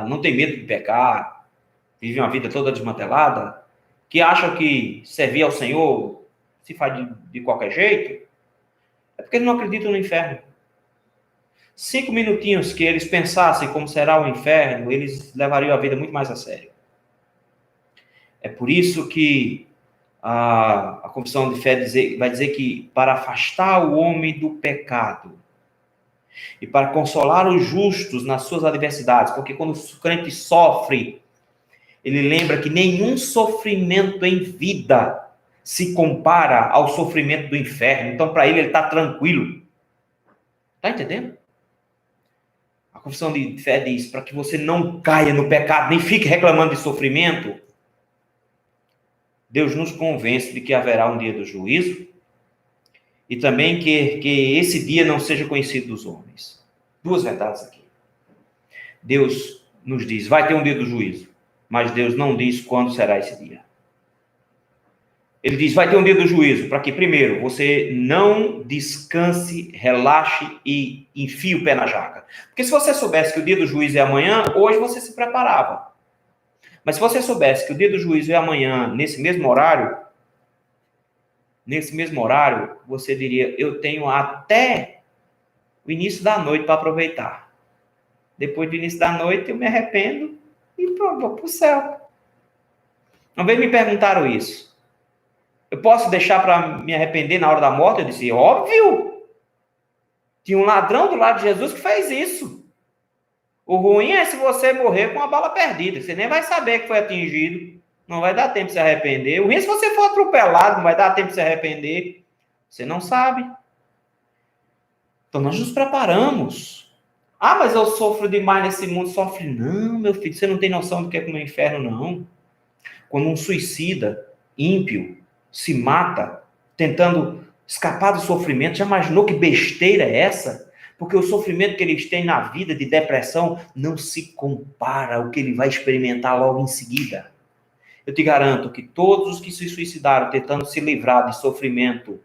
Não tem medo de pecar, vivem uma vida toda desmantelada, que acham que servir ao Senhor se faz de qualquer jeito. É porque eles não acreditam no inferno. 5 minutinhos que eles pensassem como será o inferno, eles levariam a vida muito mais a sério. É por isso que a confissão de fé vai dizer que para afastar o homem do pecado e para consolar os justos nas suas adversidades, porque quando o crente sofre, ele lembra que nenhum sofrimento em vida se compara ao sofrimento do inferno. Então, para ele está tranquilo. Está entendendo? A confissão de fé diz, para que você não caia no pecado, nem fique reclamando de sofrimento, Deus nos convence de que haverá um dia do juízo e também que esse dia não seja conhecido dos homens. Duas verdades aqui. Deus nos diz, vai ter um dia do juízo, mas Deus não diz quando será esse dia. Ele diz, vai ter um dia do juízo, para que, primeiro, você não descanse, relaxe e enfie o pé na jaca. Porque se você soubesse que o dia do juízo é amanhã, hoje você se preparava. Mas se você soubesse que o dia do juízo é amanhã, nesse mesmo horário, você diria, eu tenho até o início da noite para aproveitar. Depois do início da noite, eu me arrependo e pronto, vou para o céu. Uma vez me perguntaram isso. Eu posso deixar para me arrepender na hora da morte? Eu disse, óbvio. Tinha um ladrão do lado de Jesus que fez isso. O ruim é se você morrer com a bala perdida. Você nem vai saber que foi atingido. Não vai dar tempo de se arrepender. O ruim é se você for atropelado, não vai dar tempo de se arrepender. Você não sabe. Então nós nos preparamos. Mas eu sofro demais nesse mundo. Sofre. Não, meu filho, você não tem noção do que é comer inferno, não. Quando um suicida, ímpio, se mata, tentando escapar do sofrimento, já imaginou que besteira é essa? Porque o sofrimento que eles têm na vida de depressão não se compara ao que ele vai experimentar logo em seguida. Eu te garanto que todos os que se suicidaram tentando se livrar de sofrimento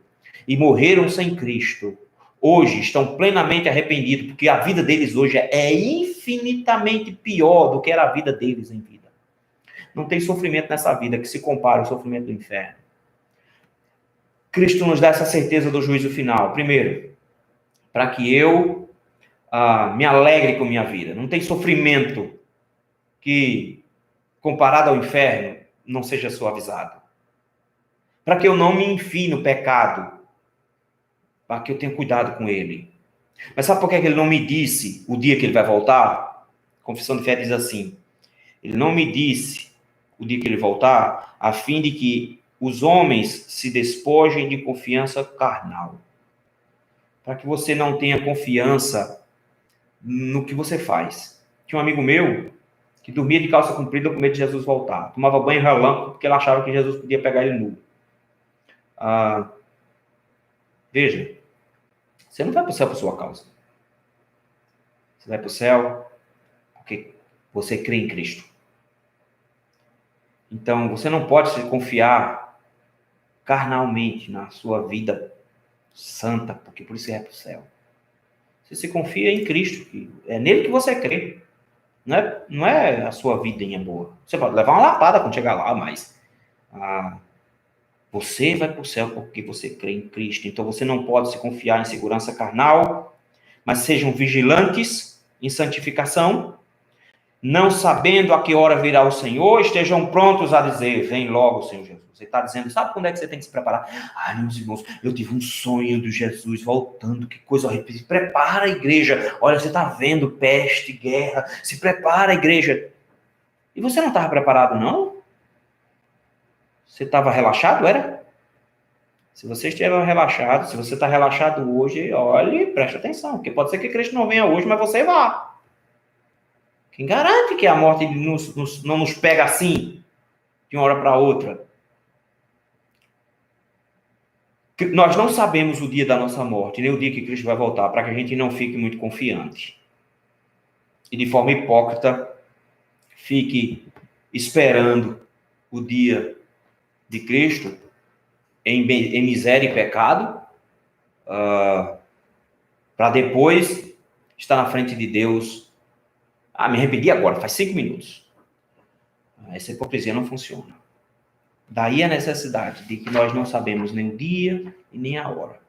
e morreram sem Cristo, hoje estão plenamente arrependidos, porque a vida deles hoje é infinitamente pior do que era a vida deles em vida. Não tem sofrimento nessa vida que se compare ao sofrimento do inferno. Cristo nos dá essa certeza do juízo final. Primeiro, para que eu me alegre com minha vida. Não tem sofrimento que, comparado ao inferno, não seja suavizado. Para que eu não me enfie no pecado. Para que eu tenha cuidado com ele. Mas sabe por que ele não me disse o dia que ele vai voltar? A Confissão de Fé diz assim. Ele não me disse o dia que ele voltar, a fim de que os homens se despojem de confiança carnal. Para que você não tenha confiança no que você faz. Tinha um amigo meu que dormia de calça comprida com medo de Jesus voltar. Tomava banho relâmpago porque ele achava que Jesus podia pegar ele nu. Veja, você não vai para o céu por sua causa. Você vai para o céu porque você crê em Cristo. Então, você não pode se confiar carnalmente na sua vida santa, porque por isso você vai para o céu. Você se confia em Cristo, que é nele que você crê. Não é a sua vidinha boa. Você pode levar uma lapada quando chegar lá, mas você vai para o céu porque você crê em Cristo. Então você não pode se confiar em segurança carnal, mas sejam vigilantes em santificação não sabendo a que hora virá o Senhor, estejam prontos a dizer, vem logo, Senhor Jesus. Você está dizendo, sabe quando é que você tem que se preparar? Ai, meus irmãos, eu tive um sonho de Jesus voltando, que coisa horrível. Se prepara a igreja. Olha, você está vendo peste, guerra. Se prepara a igreja. E você não estava preparado, não? Você estava relaxado, era? Se você estiver relaxado, se você está relaxado hoje, olhe, preste atenção, porque pode ser que Cristo não venha hoje, mas você vá. Quem garante que a morte não nos pega assim, de uma hora para outra? Nós não sabemos o dia da nossa morte, nem o dia que Cristo vai voltar, para que a gente não fique muito confiante. E de forma hipócrita, fique esperando o dia de Cristo em miséria e pecado, para depois estar na frente de Deus. Ah, me arrependi agora, faz 5 minutos. Essa hipocrisia não funciona. Daí a necessidade de que nós não sabemos nem o dia e nem a hora.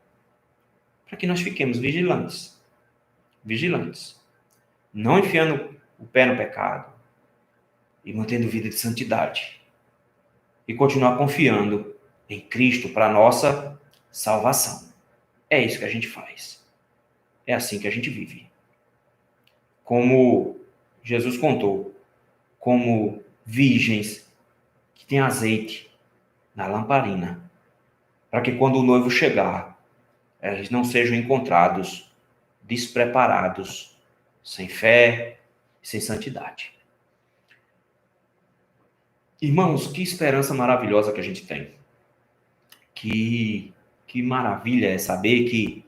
Para que nós fiquemos vigilantes. Vigilantes. Não enfiando o pé no pecado. E mantendo vida de santidade. E continuar confiando em Cristo para a nossa salvação. É isso que a gente faz. É assim que a gente vive. Como Jesus contou, como virgens que têm azeite na lamparina, para que quando o noivo chegar, eles não sejam encontrados despreparados, sem fé, sem santidade. Irmãos, que esperança maravilhosa que a gente tem. Que maravilha é saber que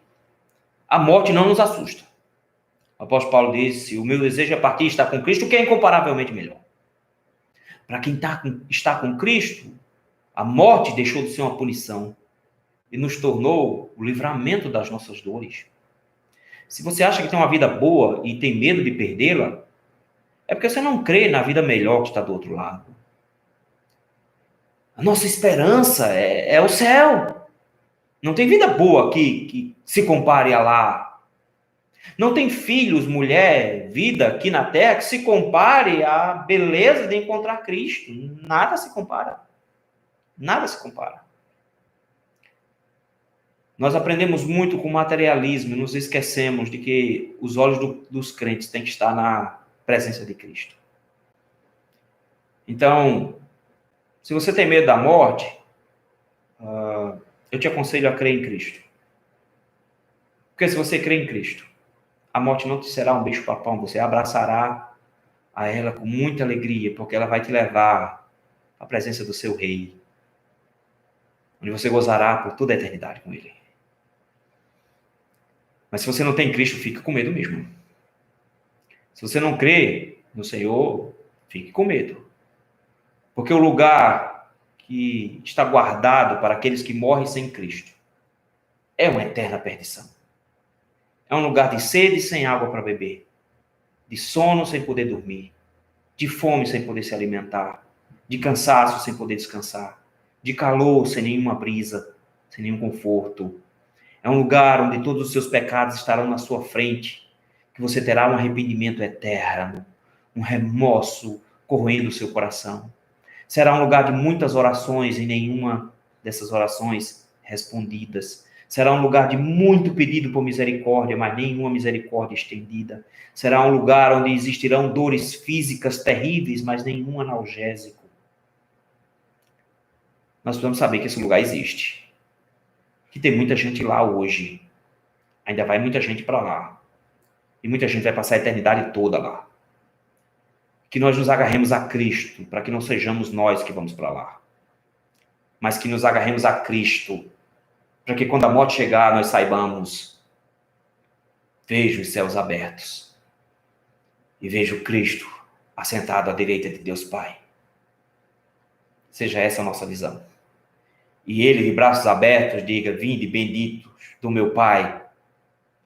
a morte não nos assusta. O apóstolo Paulo disse, o meu desejo é partir e estar com Cristo, que é incomparavelmente melhor. Para quem está com Cristo, a morte deixou de ser uma punição e nos tornou o livramento das nossas dores. Se você acha que tem uma vida boa e tem medo de perdê-la, é porque você não crê na vida melhor que está do outro lado. A nossa esperança é o céu. Não tem vida boa aqui que se compare a lá. Não tem filhos, mulher, vida aqui na terra que se compare à beleza de encontrar Cristo. Nada se compara. Nada se compara. Nós aprendemos muito com o materialismo e nos esquecemos de que os olhos dos crentes têm que estar na presença de Cristo. Então, se você tem medo da morte, eu te aconselho a crer em Cristo. Porque se você crer em Cristo, a morte não te será um bicho-papão, você abraçará a ela com muita alegria, porque ela vai te levar à presença do seu rei, onde você gozará por toda a eternidade com ele. Mas se você não tem Cristo, fique com medo mesmo. Se você não crê no Senhor, fique com medo. Porque o lugar que está guardado para aqueles que morrem sem Cristo é uma eterna perdição. É um lugar de sede sem água para beber, de sono sem poder dormir, de fome sem poder se alimentar, de cansaço sem poder descansar, de calor sem nenhuma brisa, sem nenhum conforto. É um lugar onde todos os seus pecados estarão na sua frente, que você terá um arrependimento eterno, um remorso corroendo o seu coração. Será um lugar de muitas orações e nenhuma dessas orações respondidas. Será um lugar de muito pedido por misericórdia, mas nenhuma misericórdia estendida. Será um lugar onde existirão dores físicas terríveis, mas nenhum analgésico. Nós precisamos saber que esse lugar existe. Que tem muita gente lá hoje. Ainda vai muita gente para lá. E muita gente vai passar a eternidade toda lá. Que nós nos agarremos a Cristo, para que não sejamos nós que vamos para lá. Mas que nos agarremos a Cristo, para que quando a morte chegar, nós saibamos, vejo os céus abertos e vejo Cristo assentado à direita de Deus Pai. Seja essa a nossa visão. E ele, de braços abertos, diga, vinde benditos do meu Pai,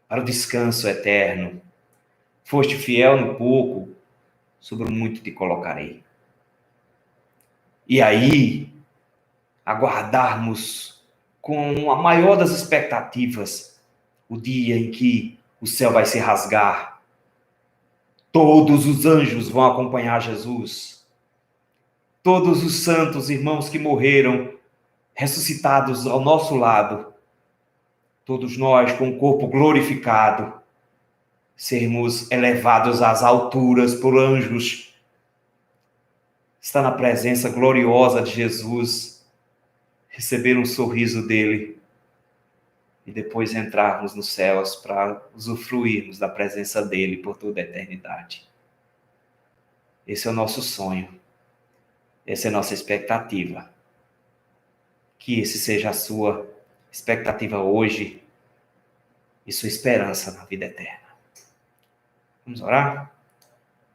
para o descanso eterno. Foste fiel no pouco, sobre o muito te colocarei. E aí, aguardarmos com a maior das expectativas o dia em que o céu vai se rasgar Todos os anjos vão acompanhar Jesus. Todos os santos irmãos que morreram, ressuscitados ao nosso lado. Todos nós, com o corpo glorificado, sermos elevados às alturas por anjos. Estar na presença gloriosa de Jesus, receber um sorriso dele e depois entrarmos nos céus para usufruirmos da presença dele por toda a eternidade. Esse é o nosso sonho. Essa é a nossa expectativa. Que esse seja a sua expectativa hoje e sua esperança na vida eterna. Vamos orar?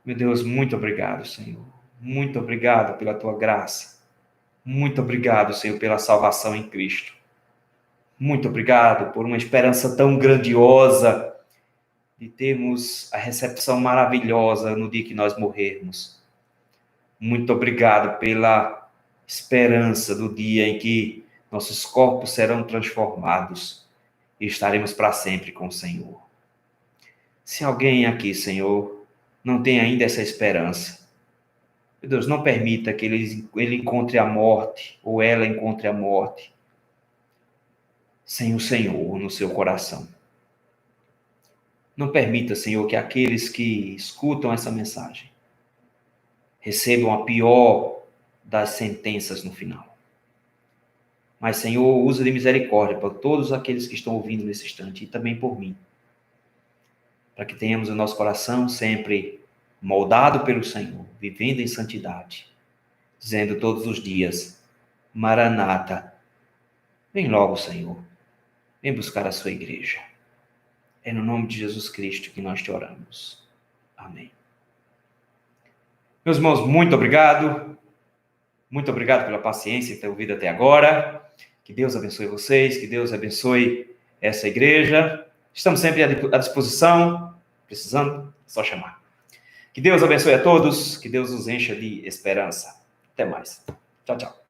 Meu Deus, muito obrigado, Senhor. Muito obrigado pela tua graça. Muito obrigado, Senhor, pela salvação em Cristo. Muito obrigado por uma esperança tão grandiosa de termos a recepção maravilhosa no dia que nós morrermos. Muito obrigado pela esperança do dia em que nossos corpos serão transformados e estaremos para sempre com o Senhor. Se alguém aqui, Senhor, não tem ainda essa esperança, meu Deus, não permita que ele encontre a morte, ou ela encontre a morte, sem o Senhor no seu coração. Não permita, Senhor, que aqueles que escutam essa mensagem recebam a pior das sentenças no final. Mas, Senhor, usa de misericórdia para todos aqueles que estão ouvindo nesse instante e também por mim, para que tenhamos o nosso coração sempre moldado pelo Senhor, vivendo em santidade, dizendo todos os dias: Maranata, vem logo, Senhor, vem buscar a sua igreja. É no nome de Jesus Cristo que nós te oramos. Amém. Meus irmãos, muito obrigado. Muito obrigado pela paciência em ter ouvido até agora. Que Deus abençoe vocês, que Deus abençoe essa igreja. Estamos sempre à disposição. Precisando, é só chamar. Que Deus abençoe a todos, que Deus os encha de esperança. Até mais. Tchau, tchau.